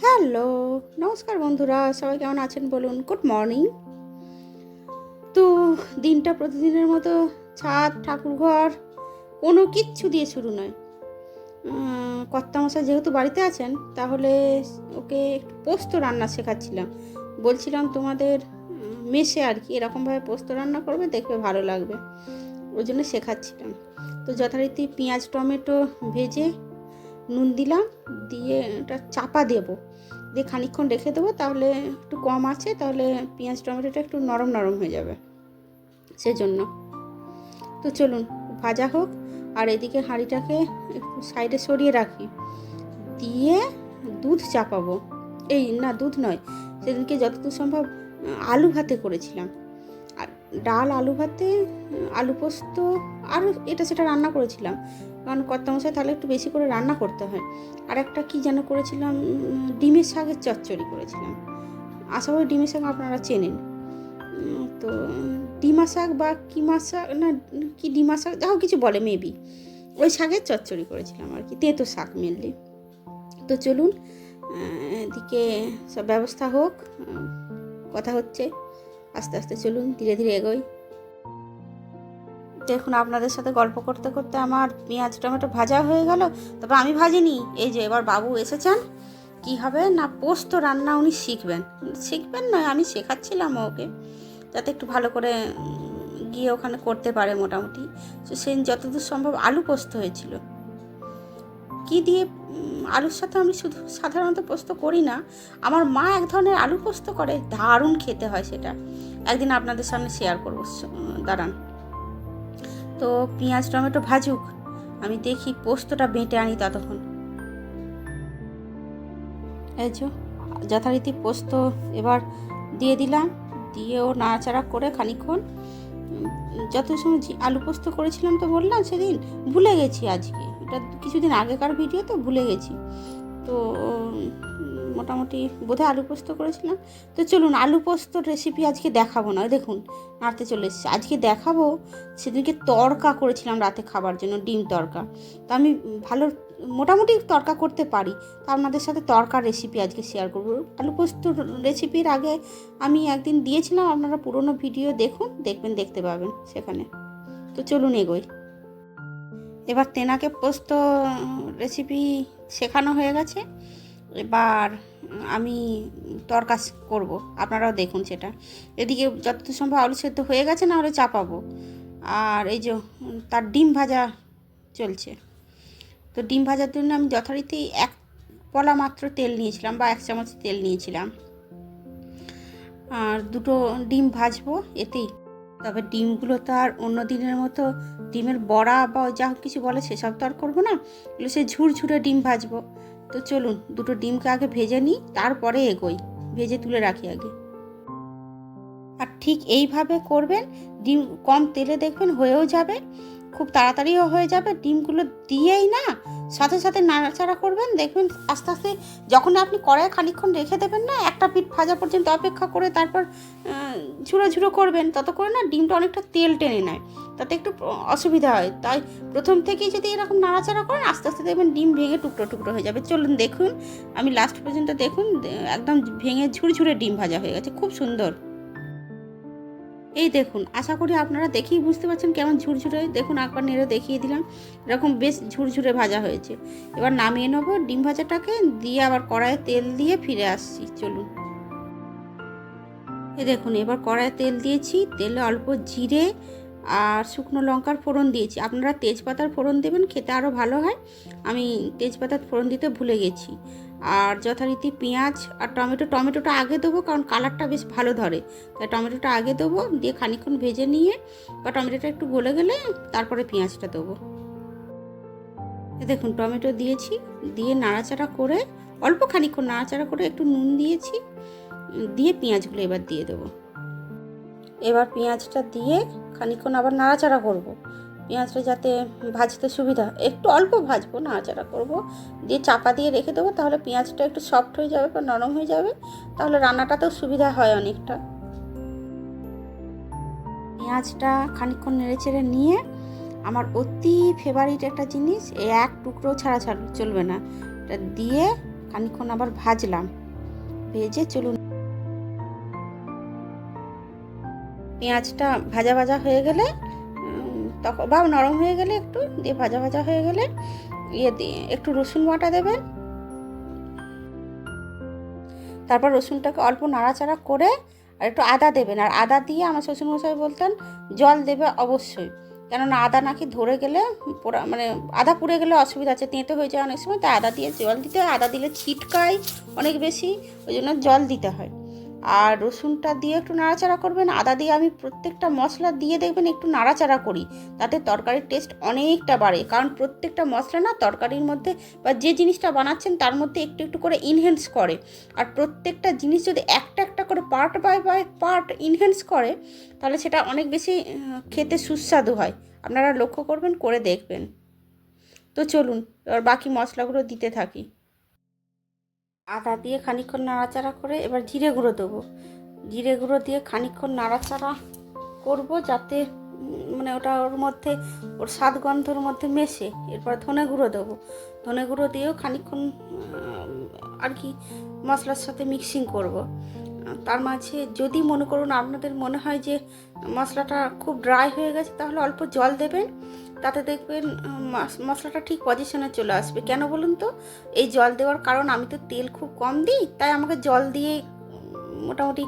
Hello, নমস্কার বন্ধুরা, সবাই কেমন আছেন বলুন? Good morning. তো দিনটা প্রতিদিনের মতো ছাদ, ঠাকুরঘর কোনো কিচ্ছু দিয়ে শুরু নয়। কর্তামশাই যেহেতু বাড়িতে আছেন, তাহলে ওকে একটু পোস্ত রান্না শেখাচ্ছিলাম। বলছিলাম তোমাদের মেসে আর কি এরকমভাবে পোস্ত রান্না করবে, দেখবে ভালো লাগবে, ওই জন্য শেখাচ্ছিলাম। তো যথারীতি পেঁয়াজ টমেটো ভেজে নুন দিলাম, দিয়ে এটা চাপা দেবো, দিয়ে খানিকক্ষণ রেখে দেবো, তাহলে একটু কম আছে, তাহলে পেঁয়াজ টমেটোটা একটু নরম নরম হয়ে যাবে, সেজন্য। তো চলুন ভাজা হোক, আর এদিকে হাঁড়িটাকে একটু সাইডে সরিয়ে রাখি, দিয়ে দুধ চাপাবো। এই না, দুধ নয়, সেদিনকে যতদূর সম্ভব আলু ভাতে করেছিলাম, আর ডাল, আলু ভাতে, আলু পোস্ত, আরও এটা সেটা রান্না করেছিলাম, কারণ কর্তামশাই তাহলে একটু বেশি করে রান্না করতে হয়। আর একটা কী যেন করেছিলাম, ডিমের শাকের চচ্চড়ি করেছিলাম। আশা করি ডিমের শাক আপনারা চেনেন। তো ডিমা শাক বা কিমা শাক, না কি ডিমা শাক, যাও কিছু বলে মেবি, ওই শাকের চচ্চড়ি করেছিলাম আর কি, তেঁতো শাক মেনলি। তো চলুন এদিকে সব ব্যবস্থা হোক, কথা হচ্ছে আস্তে আস্তে, চলুন ধীরে ধীরে এগোই। দেখুন আপনাদের সাথে গল্প করতে করতে আমার পেঁয়াজ টমেটো ভাজা হয়ে গেল, তবে আমি ভাজিনি। এই যে এবার বাবু এসেছেন, কি হবে না, পোস্ত রান্না উনি শিখবেন নয়, আমি শেখাচ্ছিলাম ওকে, যাতে একটু ভালো করে গিয়ে ওখানে করতে পারে মোটামুটি। তো সেই যতদূর সম্ভব আলু পোস্ত হয়েছিল। কি দিয়ে, আলুর সাথে আমি শুধু সাধারণত পোস্ত করি না, আমার মা এক ধরনের আলু পোস্ত করে, দারুণ খেতে হয় সেটা, একদিন আপনাদের সামনে শেয়ার করবো, দাঁড়ান। তো পেঁয়াজ টমেটো ভাজুক, আমি দেখি পোস্তটা বেটে আনি ততক্ষণ। এই যে যথারীতি পোস্ত এবার দিয়ে দিলাম, দিয়েও নাড়াচাড়া করে খানিকক্ষণ, যত সময় আলু পোস্ত করেছিলাম তো বললাম সেদিন, ভুলে গেছি আজকে, এটা কিছুদিন আগেকার ভিডিও তো ভুলে গেছি। তো মোটামুটি বোধহয় আলু পোস্ত করেছিলাম। তো চলুন আলু পোস্তর রেসিপি আজকে দেখাবো না, দেখুন নাড়তে চলে এসেছে। আজকে দেখাবো, সেদিনকে তড়কা করেছিলাম রাতে খাবার জন্য, ডিম তড়কা। তো আমি ভালো মোটামুটি তড়কা করতে পারি, তো আপনাদের সাথে তড়কার রেসিপি আজকে শেয়ার করবো। আলু পোস্তর রেসিপির আগে আমি একদিন দিয়েছিলাম, আপনারা পুরনো ভিডিও দেখুন, দেখবেন, দেখতে পাবেন সেখানে। তো চলুন এগোই। এবার তেনাকে পোস্ত রেসিপি শেখানো হয়ে গেছে, এবার আমি তরকা করব, আপনারাও দেখুন সেটা। এদিকে যতদূর সম্ভব আলু সেদ্ধ হয়ে গেছে, না হলে চাপাবো। আর এই যে তার ডিম ভাজা চলছে। তো ডিম ভাজার জন্য আমি যথারীতি 1 পলা মাত্র তেল নিয়েছিলাম, বা 1 চামচ তেল নিয়েছিলাম, আর 2টো ডিম ভাজবো এতেই। তবে ডিমগুলো তো আর অন্য দিনের মতো ডিমের বড়া বা যা কিছু বলে সেসব তো আর করবো না, এগুলো সে ঝুরঝুরে ডিম ভাজবো। তো চলুন 2টো ডিমকে আগে ভেজে নিই, তারপরে এগোই, ভেজে তুলে রাখি আগে। আর ঠিক এইভাবে করবেন, ডিম কম তেলে দেখবেন হয়েও যাবে, খুব তাড়াতাড়িও হয়ে যাবে। ডিমগুলো দিয়েই না সাথে সাথে নাড়াচাড়া করবেন, দেখবেন আস্তে আস্তে যখন আপনি কড়াইয়ে খানিকক্ষণ রেখে দেবেন না, একটা পিঠ ভাজা পর্যন্ত অপেক্ষা করে তারপর ঝুড়ো ঝুড়ো করবেন, তত করে না ডিমটা অনেকটা তেল টেনে নেয়, তাতে একটু অসুবিধা হয়। তাই প্রথম থেকেই যদি এরকম নাড়াচাড়া করেন, আস্তে আস্তে দেখবেন ডিম ভেঙে টুকরো টুকরো হয়ে যাবে। চলুন দেখুন, আমি লাস্ট পর্যন্ত দেখুন, একদম ভেঙে ঝুরঝুরে ডিম ভাজা হয়ে গেছে, খুব সুন্দর। এই দেখুন, আশা করি আপনারা দেখেই বুঝতে পারছেন কেমন ঝুরঝুরে, দেখুন একবার নেড়ে দেখিয়ে দিলাম, এরকম বেশ ঝুরঝুরে ভাজা হয়েছে। এবার নামিয়ে নেবো ডিম ভাজাটাকে, দিয়ে আবার কড়াইয়ে তেল দিয়ে ফিরে আসছি, চলুন। এই দেখুন, এবার কড়াইয়ে তেল দিয়েছি, তেলে অল্প জিরে আর শুকনো লঙ্কার ফোড়ন দিয়েছি, আপনারা তেজপাতার ফোড়ন দেবেন, খেতে আরও ভালো হয়, আমি তেজপাতার ফোড়ন দিতে ভুলে গেছি। আর যথারীতি পেঁয়াজ আর টমেটোটা আগে দেবো, কারণ কালারটা বেশ ভালো ধরে, তাই টমেটোটা আগে দেবো, দিয়ে খানিকক্ষণ ভেজে নিয়ে বা টমেটোটা একটু গলে গেলে তারপরে পেঁয়াজটা দেবো। দেখুন টমেটো দিয়েছি, দিয়ে নাড়াচাড়া করে, অল্প খানিকক্ষণ নাড়াচাড়া করে একটু নুন দিয়েছি, দিয়ে পেঁয়াজগুলো এবার দিয়ে দেবো। এবার পেঁয়াজটা দিয়ে খানিকক্ষণ আবার নাড়াচাড়া করব, পেঁয়াজটা যাতে ভাজতে সুবিধা, একটু অল্প ভাজবো, নাড়াচাড়া করব, দিয়ে চাপা দিয়ে রেখে দেবো, তাহলে পেঁয়াজটা একটু সফট হয়ে যাবে বা নরম হয়ে যাবে, তাহলে রান্নাটাতেও সুবিধা হয় অনেকটা। পেঁয়াজটা খানিকক্ষণ নেড়েচেড়ে নিয়ে, আমার অতি ফেভারিট একটা জিনিস, এক টুকরো ছাড়া চলবে না, এটা দিয়ে খানিকক্ষণ আবার ভাজলাম, ভেজে চলুন পেঁয়াজটা ভাজা ভাজা হয়ে গেলে তখন বা নরম হয়ে গেলে একটু দিয়ে ভাজা ভাজা হয়ে গেলে দিয়ে একটু রসুন বাটা দেবেন। তারপর রসুনটাকে অল্প নাড়াচাড়া করে আর একটু আদা দেবেন। আর আদা দিয়ে আমার শ্বশুরমশাই বলতেন জল দেবে অবশ্যই, কেননা আদা নাকি ধরে গেলে পোড়া মানে আদা পুড়ে গেলে অসুবিধা আছে, তেঁতো হয়ে যায় অনেক সময়, তাই আদা দিয়ে জল দিতে হয়। আদা দিলে ছিটকায় অনেক বেশি, ওই জন্য জল দিতে হয়। আর রসুনটা দিয়ে একটু নাড়াচাড়া করবেন। আদা দিয়ে আমি প্রত্যেকটা মশলা দিয়ে দেখবেন একটু নাড়াচাড়া করি, তাতে তরকারির টেস্ট অনেকটা বাড়ে। কারণ প্রত্যেকটা মশলা না তরকারির মধ্যে বা যে জিনিসটা বানাচ্ছেন তার মধ্যে একটু একটু করে ইনহ্যান্স করে। আর প্রত্যেকটা জিনিস যদি একটা একটা করে পার্ট বাই পার্ট ইনহ্যান্স করে, তাহলে সেটা অনেক বেশি খেতে সুস্বাদু হয়। আপনারা লক্ষ্য করবেন, করে দেখবেন। তো চলুন এবার বাকি মশলাগুলো দিতে থাকি। আদা দিয়ে খানিকক্ষণ নাড়াচাড়া করে এবার জিরে গুঁড়ো দেবো। জিরে গুঁড়ো দিয়ে খানিকক্ষণ নাড়াচাড়া করব যাতে মানে ওটা ওর মধ্যে ওর স্বাদ গন্ধর মধ্যে মেশে। এরপর ধনে গুঁড়ো দেবো। ধনে গুঁড়ো দিয়েও খানিকক্ষণ আর কি মশলার সাথে মিক্সিং করব। তার মাঝে যদি মনে করুন আপনাদের মনে হয় যে মশলাটা খুব ড্রাই হয়ে গেছে, তাহলে অল্প জল দেবেন, তাতে দেখবেন মশলাটা ঠিক পজিশনে চলে আসবে। কেন বলুন তো? এই জল দেওয়ার কারণ আমি তো তেল খুব কম দিই, তাই আমাকে জল দিয়ে মোটামুটি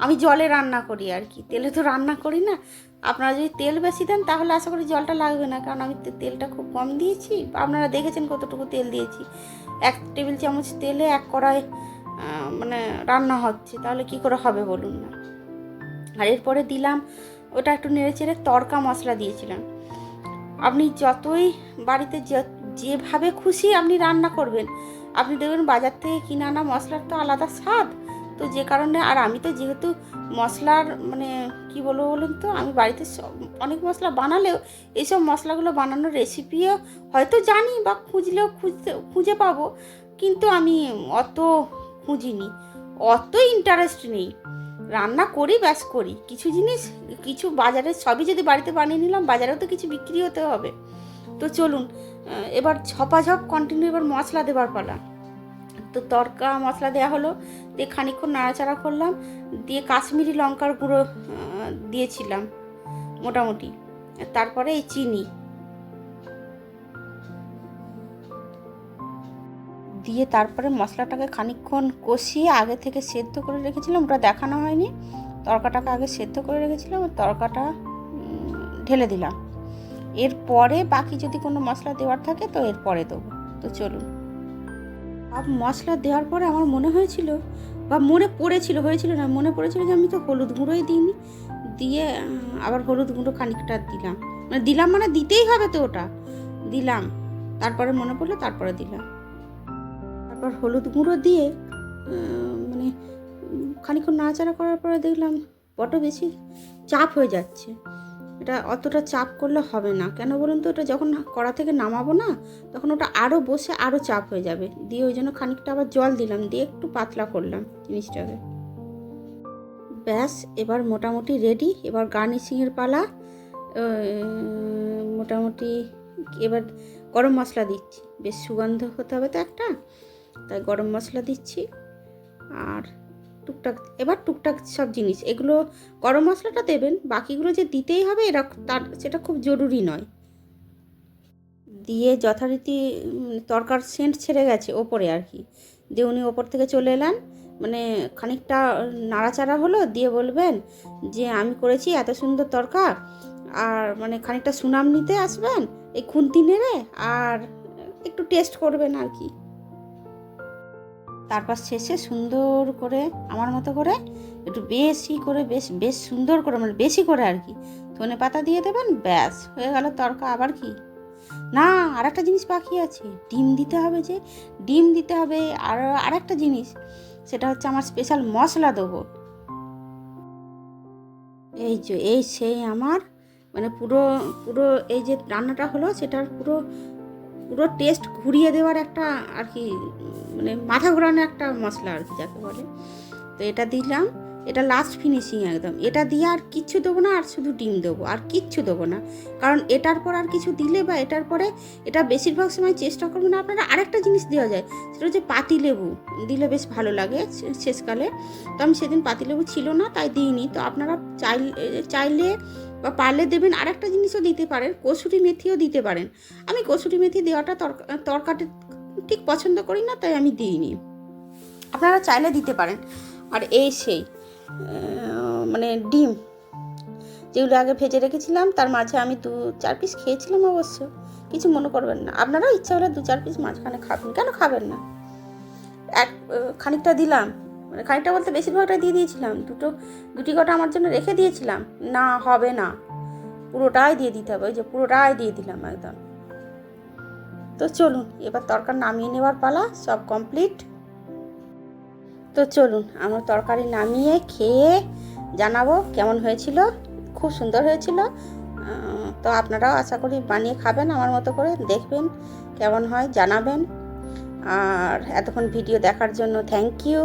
আমি জলে রান্না করি আর কি, তেলে তো রান্না করি না। আপনারা যদি তেল বেশি দেন তাহলে আশা করি জলটা লাগবে না, কারণ আমি তেলটা খুব কম দিয়েছি। আপনারা দেখেছেন কতটুকু তেল দিয়েছি। 1 টেবিল চামচ তেলে 1 কড়াই মানে রান্না হচ্ছে, তাহলে কি করে হবে বলুন না। আর এরপরে দিলাম ওটা একটু নেড়ে চেড়ে তড়কা মশলা দিয়েছিলাম। আপনি যতই বাড়িতে যেভাবে খুশি আপনি রান্না করবেন, আপনি দেখবেন বাজার থেকে কিনে আনা মশলার তো আলাদা স্বাদ। তো যে কারণে আর আমি তো যেহেতু মশলার মানে কি বলবো বলুন তো, আমি বাড়িতে অনেক মশলা বানালেও এইসব মশলাগুলো বানানোর রেসিপিও হয়তো জানি বা খুঁজলেও খুঁজে পাবো, কিন্তু আমি অত খুঁজিনি, অত ইন্টারেস্ট নেই। রান্না করি ব্যাস করি। কিছু জিনিস কিছু বাজারে সবই যদি বাড়িতে বানিয়ে নিলাম, বাজারেও তো কিছু বিক্রি হতে হবে। তো চলুন এবার ঝপাঝপ কন্টিনিউ এবার মশলা দেবার পালা। তো তড়কা মশলা দেওয়া হলো, দিয়ে খানিকক্ষণ নাড়াচাড়া করলাম, দিয়ে কাশ্মীরি লঙ্কার গুঁড়ো দিয়েছিলাম মোটামুটি। তারপরে এই চিনি দিয়ে তারপরে মশলাটাকে খানিকক্ষণ কষিয়ে আগে থেকে সেদ্ধ করে রেখেছিলাম, ওটা দেখানো হয়নি, তড়কাটাকে আগে সেদ্ধ করে রেখেছিলাম, তড়কাটা ঢেলে দিলাম। এরপরে বাকি যদি কোনো মশলা দেওয়ার থাকে তো এরপরে দেবো। তো চলুন, সব মশলা দেওয়ার পরে আমার মনে হয়েছিল বা মনে পড়েছিল, হয়েছিল না, মনে পড়েছিল যে আমি তো হলুদ গুঁড়োই দিইনি। দিয়ে আবার হলুদ গুঁড়ো খানিকটা দিলাম, মানে দিতেই হবে তো, ওটা দিলাম। তারপরে মনে পড়লো, তারপরে দিলাম। তারপর হলুদ গুঁড়ো দিয়ে মানে খানিকক্ষণ নাড়াচাড়া করার পরে দেখলাম বড্ড বেশি চাপ হয়ে যাচ্ছে। এটা অতটা চাপ করলে হবে না, কেন বলুন তো? ওটা যখন কড়া থেকে নামাবো না, তখন ওটা আরও বসে আরও চাপ হয়ে যাবে। দিয়ে ওই জন্য খানিকটা আবার জল দিলাম, দিয়ে একটু পাতলা করলাম জিনিসটাকে। ব্যাস, এবার মোটামুটি রেডি। এবার গার্নিশিংয়ের পালা। মোটামুটি এবার গরম মশলা দিচ্ছি, বেশ সুগন্ধ হতে হবে তো একটা, তাই গরম মশলা দিচ্ছি। আর টুকটাক সব জিনিস, এগুলো গরম মশলাটা দেবেন, বাকিগুলো যে দিতেই হবে সেটা খুব জরুরি নয়। দিয়ে যথারীতি তরকার সেন্ট ছেড়ে গেছে ওপরে আর কি, দিয়ে উনি ওপর থেকে চলে এলেন, মানে খানিকটা নাড়াচাড়া হলো, দিয়ে বলবেন যে আমি করেছি এত সুন্দর তরকা, আর মানে খানিকটা সুনাম নিতে আসবেন এই খুন্তি নেড়ে, আর একটু টেস্ট করবেন আর কি। তারপর শেষে সুন্দর করে আমার মতো করে একটু বেশি করে বেশ সুন্দর করে মানে বেশি করে আর কি ধনে পাতা দিয়ে দেবেন, ব্যাস হয়ে গেল তরকা। আবার কি না, আর একটা জিনিস বাকি আছে, ডিম দিতে হবে। যে ডিম দিতে হবে, আর একটা জিনিস, সেটা হচ্ছে আমার স্পেশাল মশলা দেবো। এই সেই আমার মানে পুরো পুরো এই যে রান্নাটা হলো সেটার পুরো পুরো টেস্ট ঘুরিয়ে দেওয়ার একটা আর কি, মানে মাথা ঘোরানো একটা মশলা আর কি যাকে বলে। তো এটা দিলাম, এটা লাস্ট ফিনিশিং একদম। এটা দিয়ে আর কিচ্ছু দেবো না, আর শুধু ডিম দেবো, আর কিচ্ছু দেবো না। কারণ এটার পর আর কিছু দিলে বা এটার পরে এটা বেশিরভাগ সময় চেষ্টা করবো না। আপনারা আরেকটা জিনিস দেওয়া যায়, সেটা হচ্ছে পাতিলেবু দিলে বেশ ভালো লাগে শেষকালে। তো আমি সেদিন পাতিলেবু ছিল না তাই দিইনি। তো আপনারা চাইলে বা পারলে দেবেন। আরেকটা জিনিসও দিতে পারেন, কসুরি মেথিও দিতে পারেন। আমি কসুরি মেথি দেওয়াটা তরকাটি ঠিক পছন্দ করি না, তাই আমি দিইনি। আপনারা চাইলে দিতে পারেন। আর এই সেই মানে ডিম যেগুলো আগে ভেজে রেখেছিলাম, তার মাঝে আমি 2-4 পিস খেয়েছিলাম অবশ্য, কিছু মনে করবেন না। আপনারাও ইচ্ছা হলে 2-4 পিস মাঝখানে খাবেন, কেন খাবেন না। খানিকটা দিলাম, মানে খানিকটা বলতে বেশিরভাগটা দিয়ে দিয়েছিলাম। দুটি কটা আমার জন্য রেখে দিয়েছিলাম। না হবে না, পুরোটাই দিয়ে দিতে হবে। ওই যে পুরোটাই দিয়ে দিলাম একদম। তো চলুন এবার তরকারি নামিয়ে নেওয়ার পালা, সব কমপ্লিট। তো চলুন আমার তরকারি নামিয়ে খেয়ে জানাবো কেমন হয়েছিল। খুব সুন্দর হয়েছিল। তো আপনারাও আশা করি বানিয়ে খাবেন আমার মতো করে, দেখবেন কেমন হয়, জানাবেন। আর এতক্ষণ ভিডিও দেখার জন্য থ্যাংক ইউ।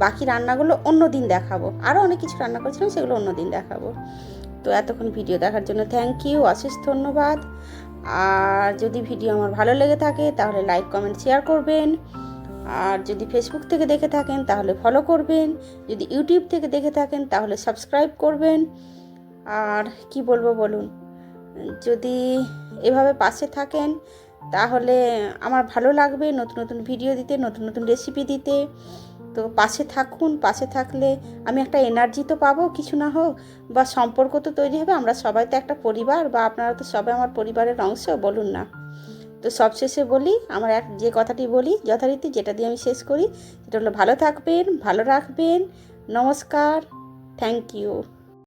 বাকি রান্নাগুলো অন্য দিন দেখাবো, আরও অনেক কিছু রান্না করেছিলাম, সেগুলো অন্য দিন দেখাবো। তো এতক্ষণ ভিডিও দেখার জন্য থ্যাংক ইউ, অশেষ ধন্যবাদ। আর যদি ভিডিও আমার ভালো লেগে থাকে তাহলে লাইক কমেন্ট শেয়ার করবেন। আর যদি ফেসবুক থেকে দেখে থাকেন তাহলে ফলো করবেন। যদি ইউটিউব থেকে দেখে থাকেন তাহলে সাবস্ক্রাইব করবেন। আর কি বলবো বলুন, যদি এভাবে পাশে থাকেন তাহলে আমার ভালো লাগবে নতুন নতুন ভিডিও দিতে, নতুন নতুন রেসিপি দিতে। তো পাশে থাকুন, পাশে থাকলে আমি একটা এনার্জি তো পাবো, কিছু না হোক, বা সম্পর্ক তো তৈরি হবে। আমরা সবাই তো একটা পরিবার, বা আপনারা তো সবাই আমার পরিবারের অংশ, বলুন না। তো সবশেষে বলি, আমার যে কথাটি বলি যথারীতি, যেটা দিয়ে আমি শেষ করি, সেটা হলো ভালো থাকবেন, ভালো রাখবেন। নমস্কার, থ্যাংক ইউ।